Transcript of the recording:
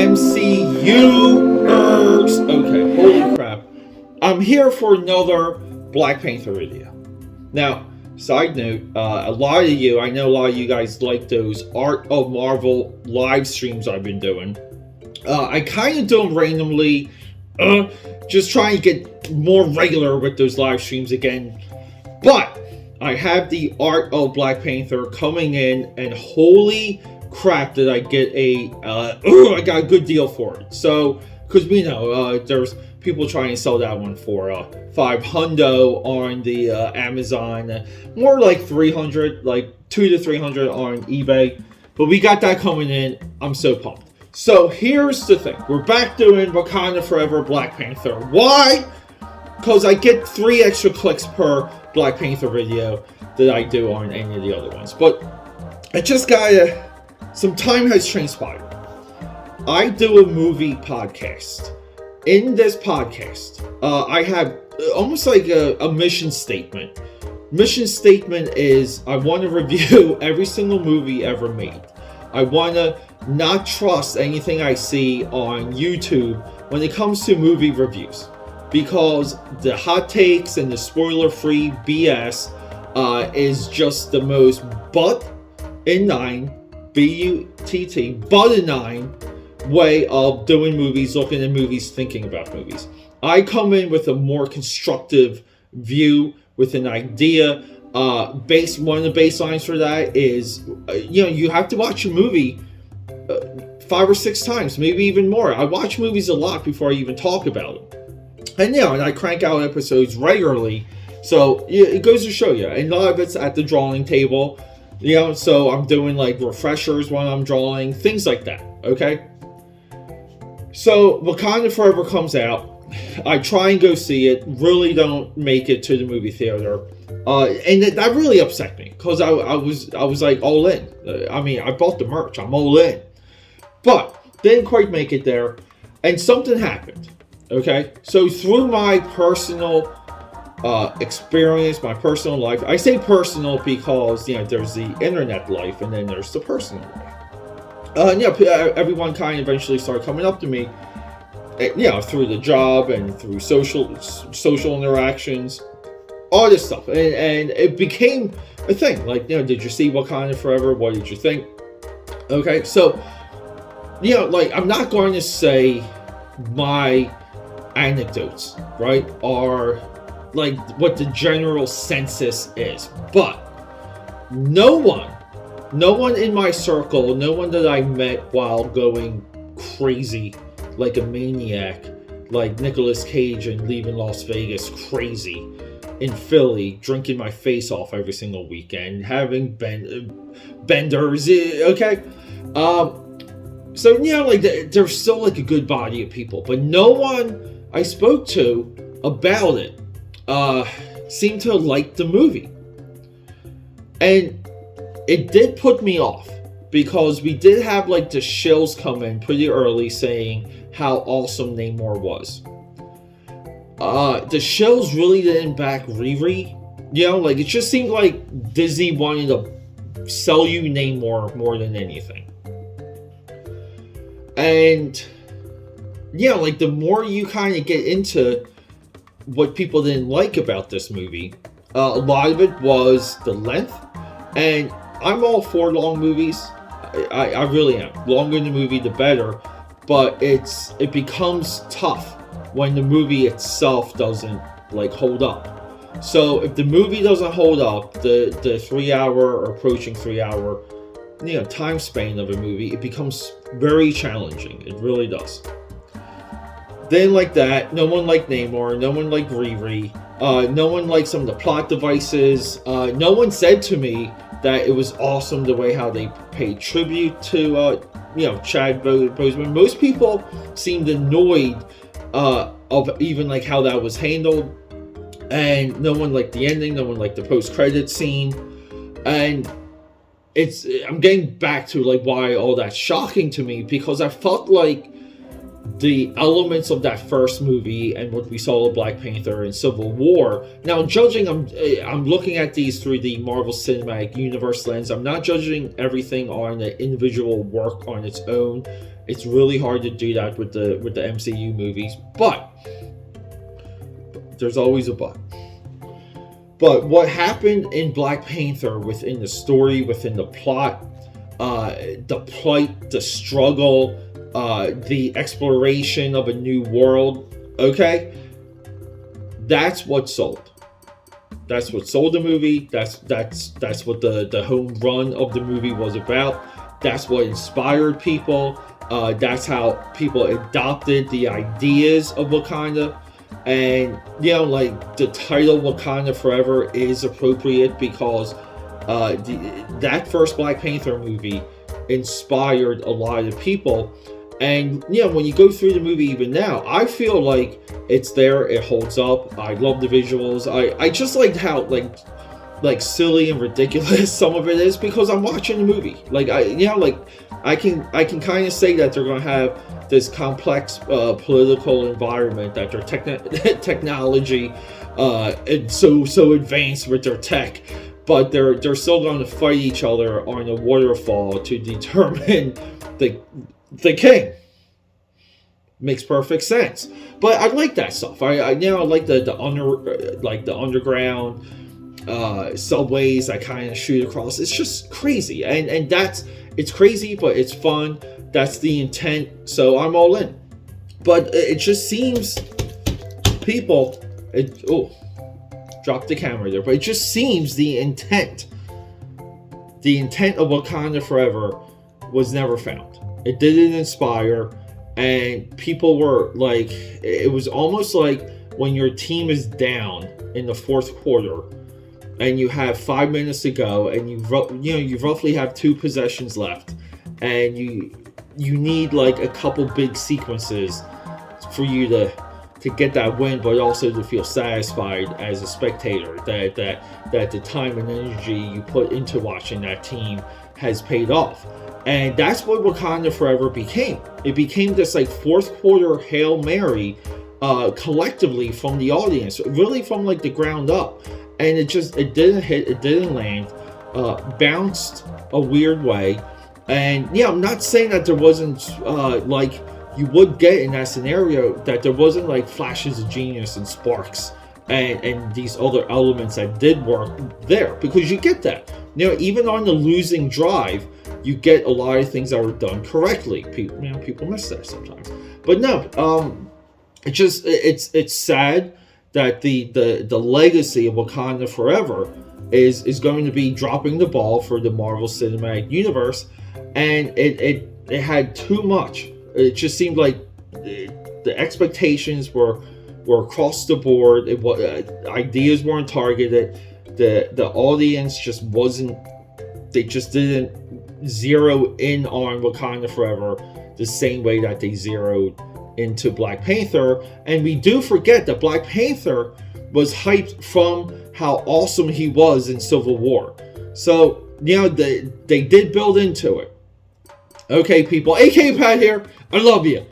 MCU. Okay, holy crap. I'm here for another Black Panther video. Now, side note, I know a lot of you guys like those Art of Marvel live streams I've been doing. I kind of do them randomly, just trying to get more regular with those live streams again. But I have the Art of Black Panther coming in, and holy crap did I get I got a good deal for it. So, because we know there's people trying to sell that one for $500 on the Amazon, more like 300, like 200 to 300 on eBay. But we got that coming in. I'm so pumped. So here's the thing. We're back doing Wakanda Forever Black Panther. Why? Because I get 3 extra clicks per Black Panther video that I do on any of the other ones. But I just gotta... Some time has transpired. I do a movie podcast. In this podcast, I have almost like a mission statement. Mission statement is I want to review every single movie ever made. I want to not trust anything I see on YouTube when it comes to movie reviews, because the hot takes and the spoiler-free BS is just the most butt-in-9, B-U-T-T, butt-in-9 way of doing movies, looking at movies, thinking about movies. I come in with a more constructive view, with an idea. One of the baselines for that is, you have to watch a movie 5 or 6 times, maybe even more. I watch movies a lot before I even talk about them. And I crank out episodes regularly. So it goes to show you. And a lot of it's at the drawing table. So I'm doing like refreshers when I'm drawing, things like that. Okay? So Wakanda Forever comes out. I try and go see it. Really don't make it to the movie theater. And that really upset me, because I was like all in. I bought the merch. I'm all in. But didn't quite make it there. And something happened. Okay? So through my personal experience, my personal life. I say personal because, there's the internet life and then there's the personal life. Everyone kind of eventually started coming up to me, through the job and through social interactions, all this stuff. And it became a thing. Like, did you see Wakanda Forever? What did you think? Okay, so, I'm not going to say my anecdotes, right, are like what the general census is, but no one in my circle, no one that I met while going crazy like a maniac, like Nicolas Cage and leaving Las Vegas crazy in Philly, drinking my face off every single weekend, having benders, okay? So, there's still like a good body of people, but no one I spoke to about it seemed to like the movie. And it did put me off, because we did have like the shills come in pretty early saying how awesome Namor was. The shills really didn't back Riri. It just seemed like Disney wanted to sell you Namor more than anything. And the more you kind of get into what people didn't like about this movie, a lot of it was the length. And I'm all for long movies. I really am. Longer the movie, the better. But it becomes tough when the movie itself doesn't hold up. So if the movie doesn't hold up, the 3-hour or approaching 3-hour time span of a movie, it becomes very challenging. It really does. They like that. No one liked Namor. No one liked Riri. No one liked some of the plot devices. No one said to me that it was awesome the way how they paid tribute to Chad Boseman. Most people seemed annoyed of even how that was handled, and no one liked the ending. No one liked the post-credit scene, and I'm getting back to why all that's shocking to me, because I felt like the elements of that first movie and what we saw of Black Panther and Civil War. Now, I'm looking at these through the Marvel Cinematic Universe lens. I'm not judging everything on the individual work on its own. It's really hard to do that with the MCU movies, but there's always a but. But what happened in Black Panther, within the story, within the plot, the plight, the struggle, the exploration of a new world, okay? That's what sold. That's what sold the movie. That's what the home run of the movie was about. That's what inspired people. That's how people adopted the ideas of Wakanda. And, like, the title Wakanda Forever is appropriate because that first Black Panther movie inspired a lot of people. And, when you go through the movie even now, I feel like it's there, it holds up. I love the visuals. I just liked how, like silly and ridiculous some of it is, because I'm watching the movie. Like, I can kind of say that they're going to have this complex political environment, that their technology and so advanced with their tech, but they're still going to fight each other on a waterfall to determine the king. Makes perfect sense. But I like that stuff. I like the underground subways that kind of shoot across. It's just crazy, and it's crazy, but it's fun. That's the intent, so I'm all in. But it just seems people, dropped the camera there. But it just seems the intent of Wakanda Forever was never found. It didn't inspire, and people were like, it was almost like when your team is down in the fourth quarter, and you have 5 minutes to go, and you roughly have 2 possessions left, and you need like a couple big sequences for you to get that win, but also to feel satisfied as a spectator that the time and energy you put into watching that team has paid off. And that's what Wakanda Forever became. It became this like fourth quarter Hail Mary collectively from the audience, really from like the ground up. And it didn't hit, it didn't land, bounced a weird way. And I'm not saying that there wasn't like you would get in that scenario, that there wasn't like flashes of genius and sparks and these other elements that did work there, because you get that. Even on the losing drive, you get a lot of things that were done correctly. People miss that sometimes. But no, it's sad that the legacy of Wakanda Forever is going to be dropping the ball for the Marvel Cinematic Universe, and it had too much. It just seemed like the expectations were across the board. Ideas weren't targeted. The audience just wasn't. They just didn't zero in on Wakanda Forever the same way that they zeroed into Black Panther. And we do forget that Black Panther was hyped from how awesome he was in Civil War. So, they did build into it. Okay, people, AKAPAD here. I love you.